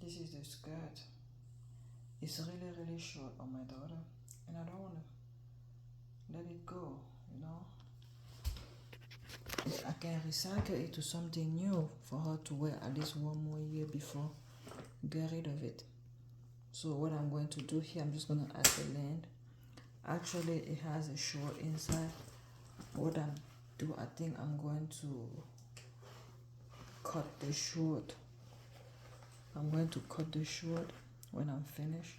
This is the skirt. It's really short on my daughter, and I don't want to let it go, you know. I can recycle it to something new for her to wear at least one more year before get rid of it. So what I'm going to do here, I'm just going to add the length. Actually, it has a short inside. What I'm do, I think I'm going to cut the short. I'm going to cut the short when I'm finished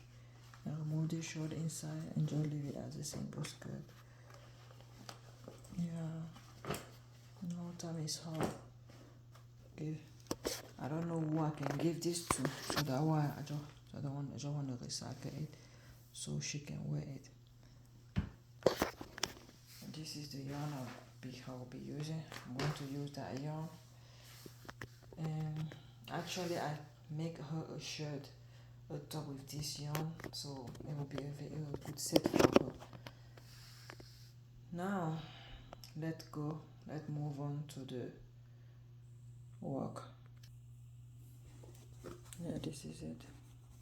and remove the short inside and just leave it as a simple skirt. Yeah, no time is hard. Okay, I don't know who I can give this to, so that's why I just want to recycle it so she can wear it. This is the yarn I'll be using. I'm going to use that yarn, and actually I make her a shirt, a top with this yarn, so it will be a very good set for her. Now let's move on to the work. Yeah, this is it.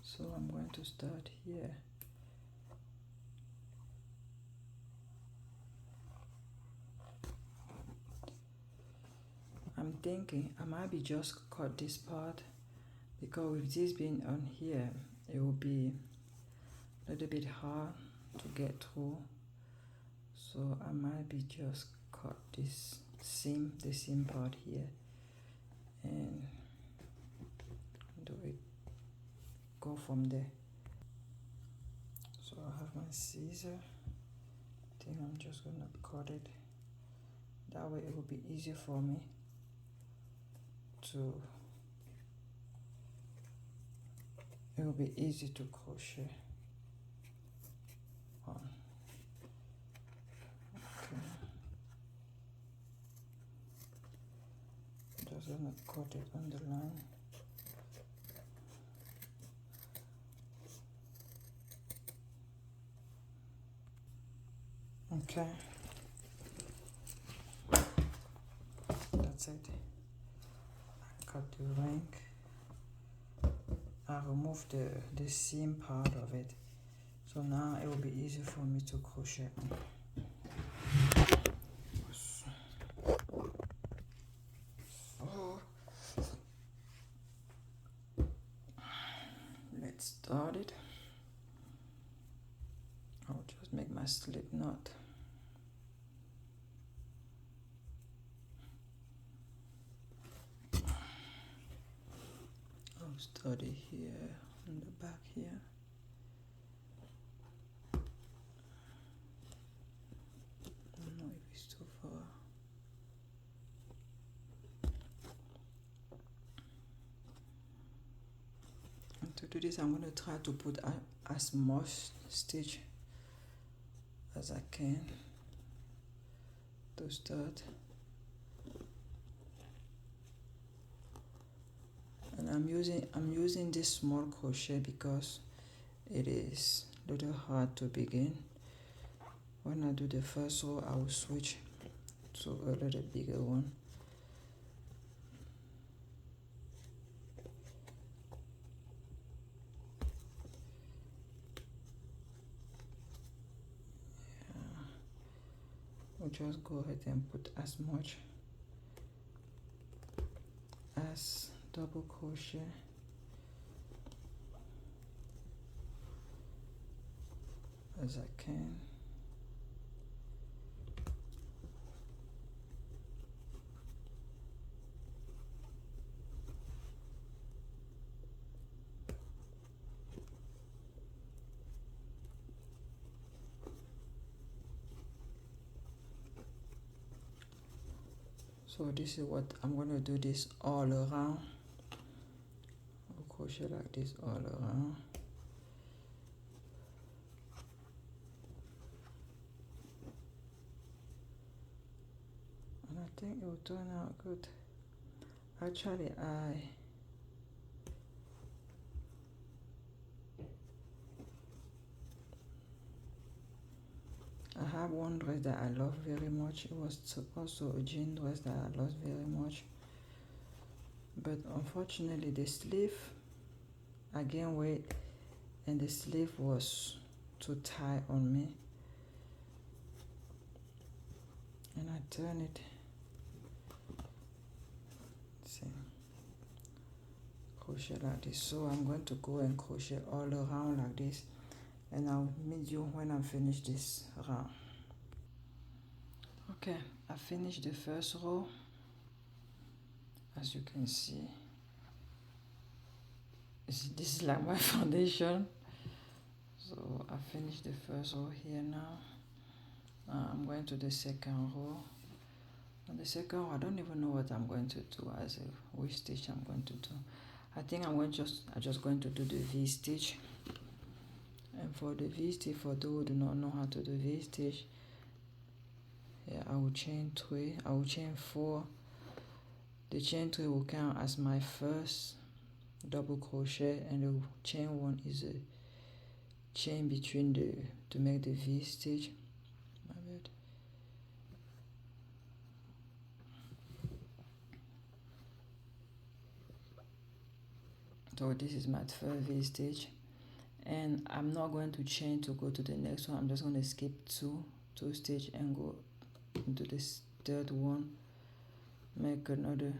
So I'm going to start here. I'm thinking I might be just cut this part, because with this being on here, it will be a little bit hard to get through. So I might be just cut this the seam part here, and do it, go from there. So I have my scissor. I think I'm just gonna cut it. That way it will be easier for me to, it will be easy to crochet on. Okay. Just gonna cut it on the line. Okay. That's it. I cut the ring. I removed the seam part of it. So now it will be easy for me to crochet. So let's start it. I'll just make my slip knot. I'll start it here on the back here. I don't know if it's too far. And to do this, I'm going to try to put as much stitch as I can to start. And I'm using this small crochet because it is a little hard to begin. When I do the first row, I will switch to a little bigger one. Yeah. We'll just go ahead and put as much as double crochet as I can. So this is what I'm going to do, this all around. I'll crochet like this all around. And I think it will turn out good. Actually, I have one dress that I love very much. It was also a jean dress that I love very much. But unfortunately the sleeve I gained weight and the sleeve was too tight on me, and I turn it. See, crochet like this. So I'm going to go and crochet all around like this, and I'll meet you when I finish this round. Okay, I finished the first row. As you can see, this is like my foundation. So I finished the first row here now. I'm going to the second row. On the second row, I don't even know what I'm going to do as a which stitch I'm going to do. I think I'm just going to do the V stitch. And for the V stitch, for those who do not know how to do V stitch, yeah, I will chain 3. I will chain 4. The chain 3 will count as my first double crochet, and the chain 1 is a chain between to make the V stitch. My bad. So this is my first V stitch, and I'm not going to chain to go to the next one. I'm just going to skip two stitch and go into this third one, make another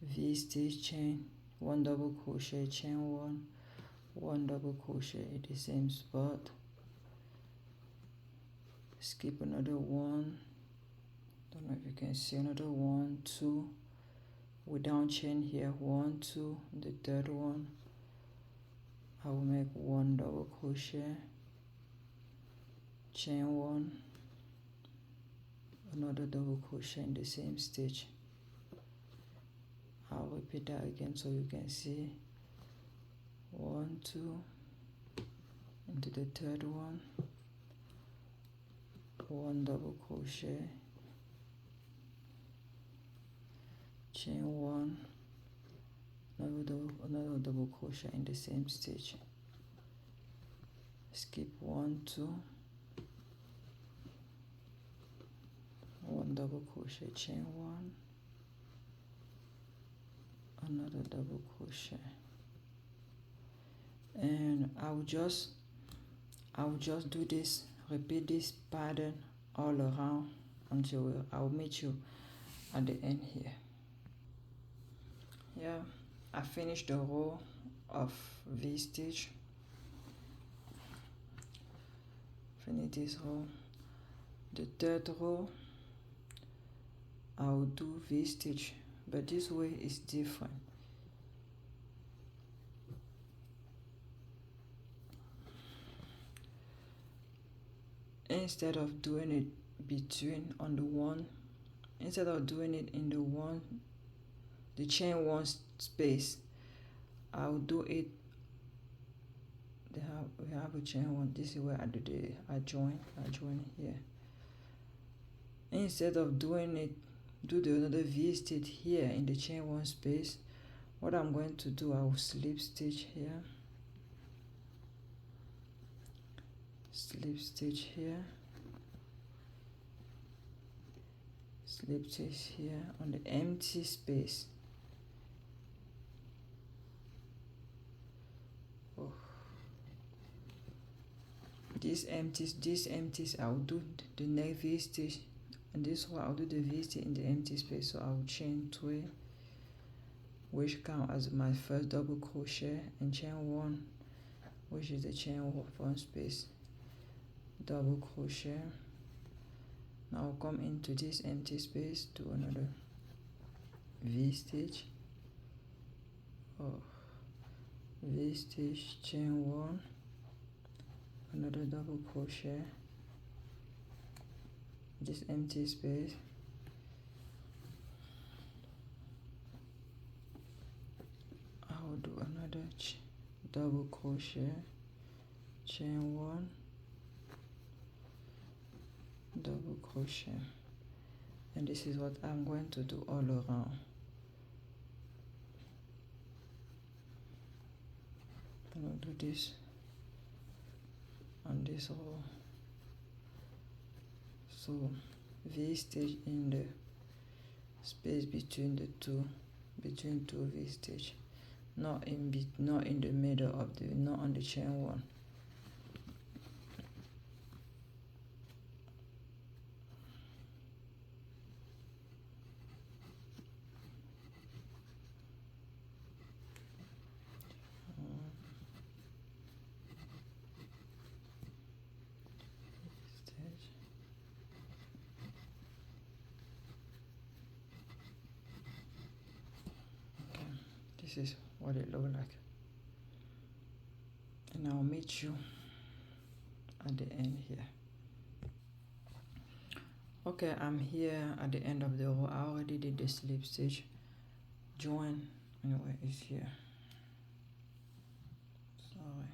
V stitch, chain 1 double crochet, chain 1 double crochet in the same spot, skip another 1, don't know if you can see, another 1 2 without chain here, 1 2, the third one I will make 1 double crochet, chain 1, another double crochet in the same stitch. I'll repeat that again so you can see. 1 2 into the third one, 1 double crochet, chain 1, another double crochet in the same stitch, skip 1 2, 1 double crochet, chain 1, another double crochet, and I'll just do this, repeat this pattern all around until I'll meet you at the end here. Yeah, I finished the row of V stitch. Finish this row. The third row I'll do V stitch, but this way is different. Instead of doing it between on the one, instead of doing it in the chain 1 space, I'll do it. We have a chain 1. This is where I join here. Instead of doing it, do the another V stitch here in the chain 1 space. What I'm going to do, I will slip stitch here, slip stitch here, slip stitch here on the empty space. Oh. These empties, I'll do the next V stitch, and this one I'll do the V stitch in the empty space. So I'll chain 3, which count as my first double crochet, and chain 1, which is the chain 1 space, double crochet. Now I'll come into this empty space, do another V stitch, V stitch, chain 1, another double crochet, this empty space, I'll do another double crochet, chain 1, double crochet, and this is what I'm going to do all around. I'll do this on this row. So V stitch in the space between two V stitch. not in the middle of the, not on the chain one. Stitch. Okay, this is what it looks like, and I'll meet you at the end here. Okay, I'm here at the end of the row. I already did the slip stitch. Join, anyway, is here. Sorry.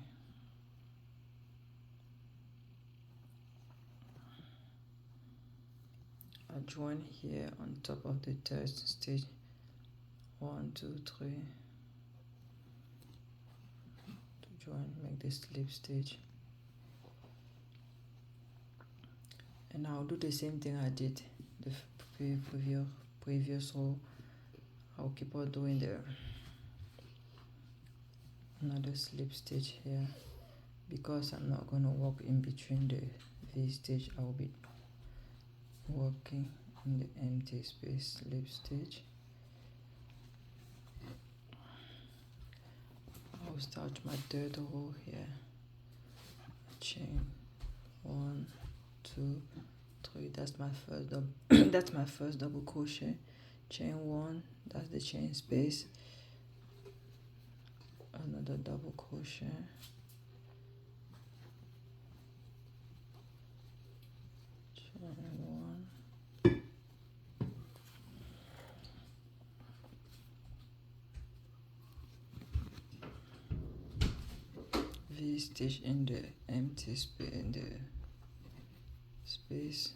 I join here on top of the third stitch. 1, 2, 3. To join, make the slip stitch. And I'll do the same thing I did the previous row. I'll keep on doing the another slip stitch here, because I'm not going to work in between the V stitch. I'll be working in the empty space. Slip stitch. I'll start my third row here. Chain 1, 2, 3. That's my first double. That's my first double crochet. Chain 1. That's the chain space. Another double crochet. Chain 1. V stitch in the empty space, in the space.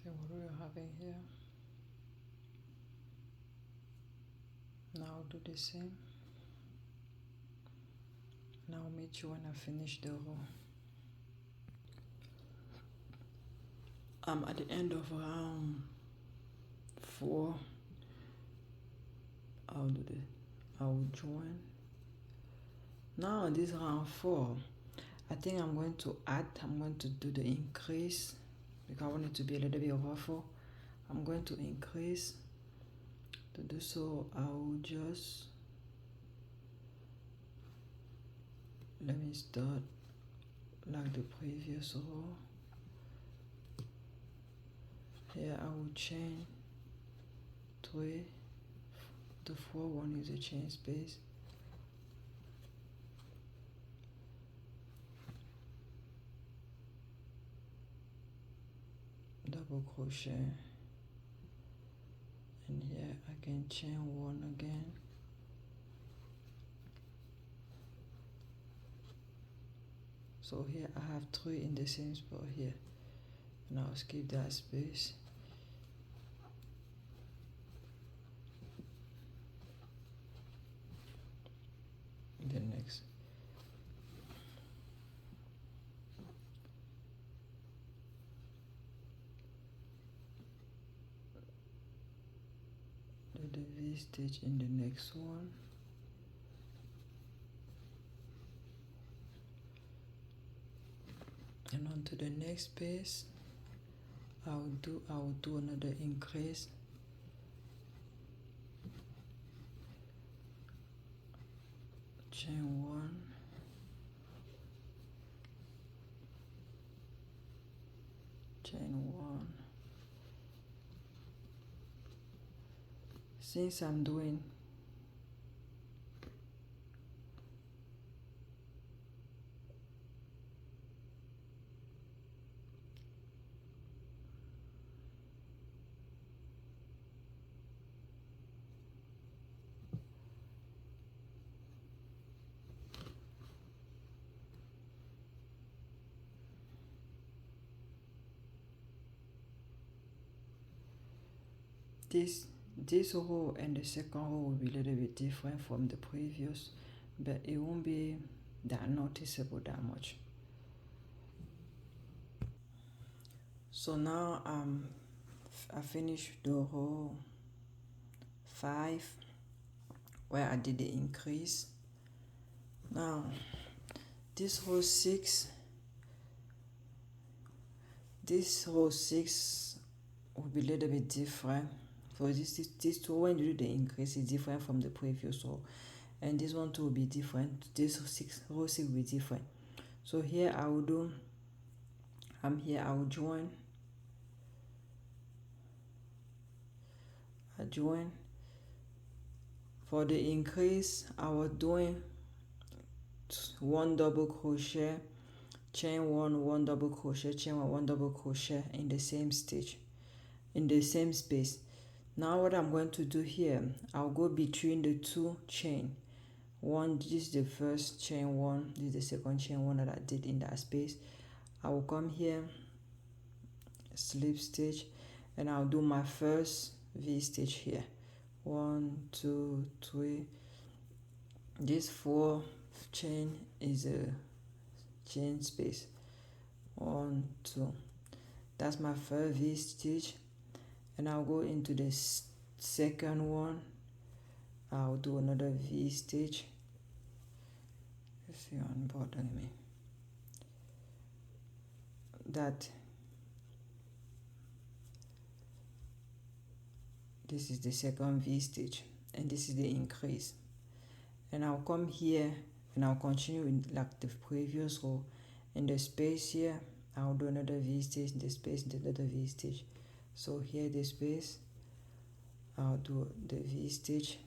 See what we're having here. Now I'll do the same. Now I'll meet you when I finish the row. I'm at the end of round 4. I'll join. Now in this round 4, I think I'm going to do the increase, because I want it to be a little bit ruffle. I'm going to increase. To do so, I'll just, let me start like the previous row. Here I will chain 3. The 4 one is a chain space. Double crochet, and here I can chain 1 again. So here I have 3 in the same spot here, and I'll skip that space. The next. Do the V stitch in the next one. And on to the next space, I will do another increase. Chain 1, chain 1. Since I'm doing this row and the second row will be a little bit different from the previous, but it won't be that noticeable that much. So now I finished the row 5 where I did the increase. Now this row 6 will be a little bit different. So this two, when you do the increase, is different from the previous row, and this one too will be different. This row 6 will be different. So here I will do, here I will join. I join. For the increase, I was doing 1 double crochet, chain 1, 1 double crochet, chain 1, 1 double crochet in the same stitch, in the same space. Now what I'm going to do here, I'll go between the two chain. One, this is the first chain 1, this is the second chain 1 that I did in that space. I will come here, slip stitch, and I'll do my first V stitch here. 1, 2, 3. This 4 chain is a chain space. 1, 2. That's my first V stitch, and I'll go into the second one. I'll do another V stitch. If you're unbothering me, that this is the second V stitch, and this is the increase. And I'll come here and I'll continue in like the previous row. In the space here, I'll do another V stitch, in the space, another V stitch. So here the space, I'll do the V stitch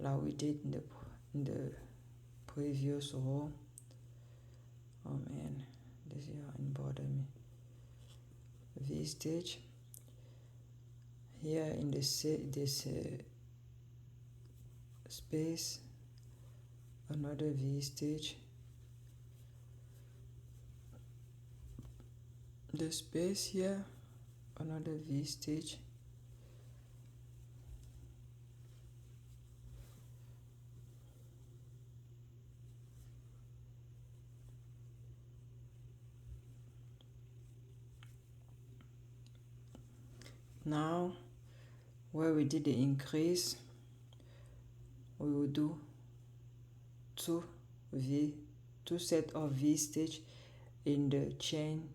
like we did in the previous row. Oh man, this is bother me. V stitch. Here in this space, another V stitch. The space here, another V stitch. Now where we did the increase, we will do two set of V stitch in the chain.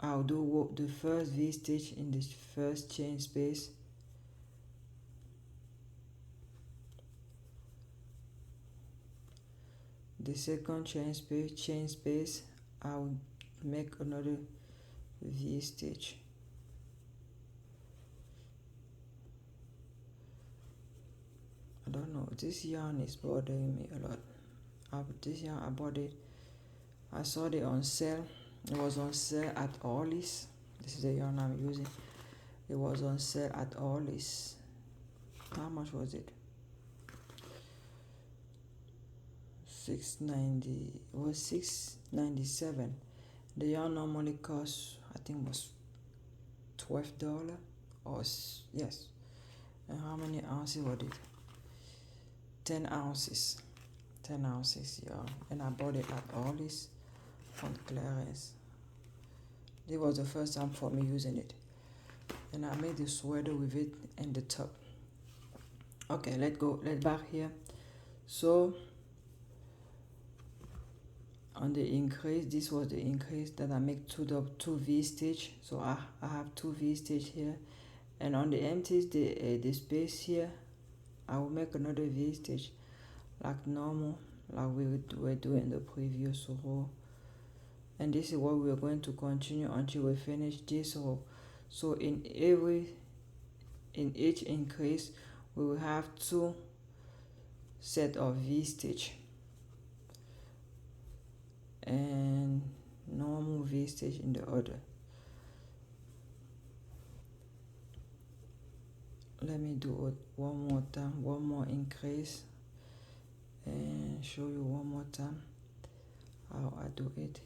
I'll do the first V stitch in the first chain space. The second chain space, I'll make another V stitch. I don't know, this yarn is bothering me a lot. This yarn I bought it, I saw it on sale. It was on sale at Orly's. This is the yarn I'm using. It was on sale at Orly's. How much was it? $6.90. It was $6.97. The yarn normally costs, I think, was $12 or yes. And how many ounces was it? 10 ounces. 10 ounces yarn. And I bought it at Orly's on clearance. This was the first time for me using it, and I made the sweater with it and the top. Okay, let's back here. So on the increase, this was the increase that I make two V stitch, so I have two V stitch here, and on the empty the space here I will make another V stitch like normal, like we were doing in the previous row. And this is what we're going to continue until we finish this row. So in each increase we will have two set of V stitch and normal V stitch in the other. Let me do it one more time, one more increase, and show you one more time how I do it,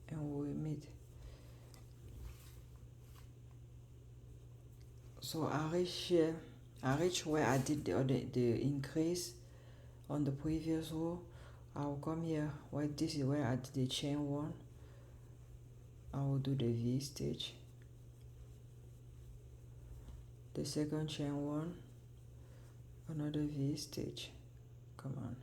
and we will meet. So I reach here, I reach where I did the increase on the previous row. I will come here where this is where I did the chain one. I will do the V stitch, the second chain one, another V stitch. Come on.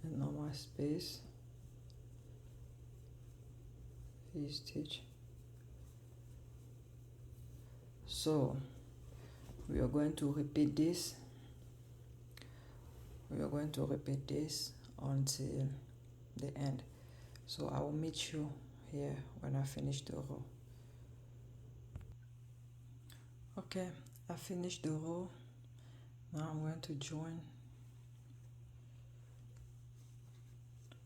And normal space, V stitch. So we are going to repeat this. We are going to repeat this until the end. So I will meet you here when I finish the row. Okay, I finished the row. Now I'm going to join.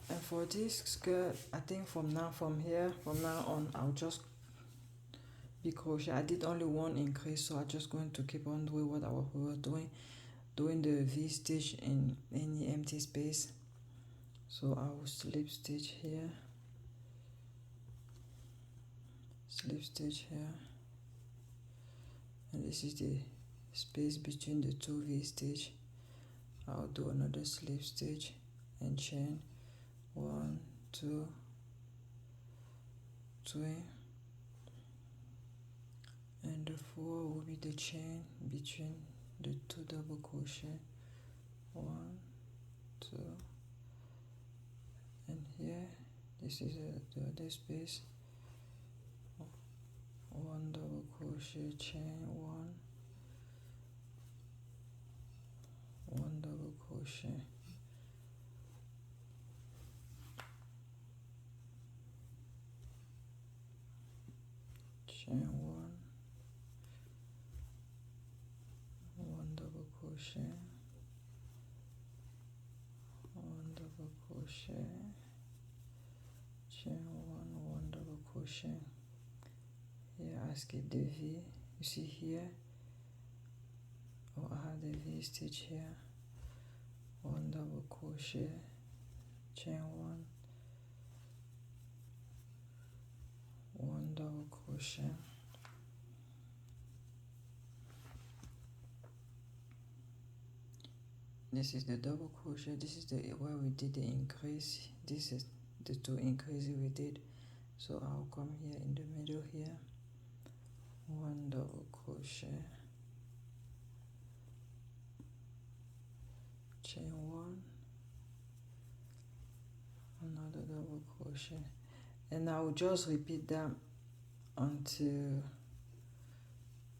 And for this skirt, I think from now on, I'll just be crochet. I did only one increase, so I'm just going to keep on doing what we were doing the V stitch in any empty space. So I will slip stitch here, slip stitch here, and this is the space between the two V stitch. I'll do another slip stitch and chain 1, 2, 3, and the 4 will be the chain between the two double crochet, 1, 2, and here this is the other space, 1 double crochet, chain 1 double crochet, chain 1 double crochet, 1 double crochet, chain 1 double crochet. Here I skip the V. You see here, I have the V stitch here, 1 double crochet, chain 1 double crochet, this is the double crochet, this is the where we did the increase, this is the two increases we did. So I'll come here in the middle here, 1 double crochet, chain 1, another double crochet, and I will just repeat that until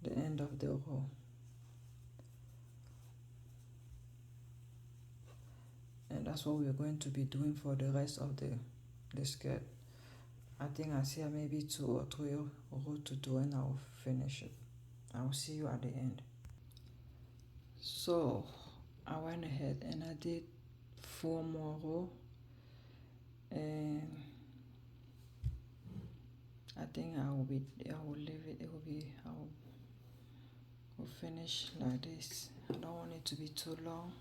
the end of the row. And that's what we're going to be doing for the rest of the skirt. I think I still have maybe 2 or 3 rows to do, and I'll finish it. I'll see you at the end. So I went ahead and I did 4 more rows, and I think I will leave it. I will finish like this. I don't want it to be too long.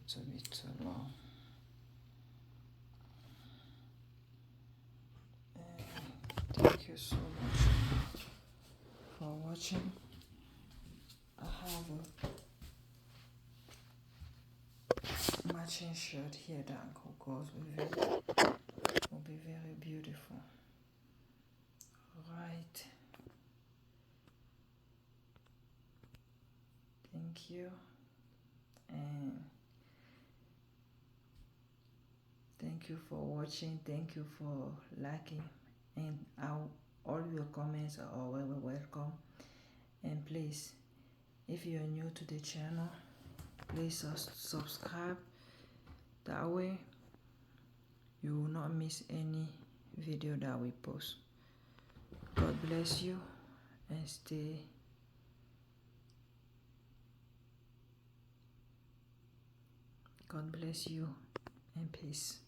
To be too long. And thank you so much for watching. I have a matching shirt here that goes with it. will be very beautiful. Right. Thank you, and thank you for watching. Thank you for liking, and all your comments are always welcome. And please, if you are new to the channel, please subscribe. That way you will not miss any video that we post. God bless you, and stay. God bless you, and peace.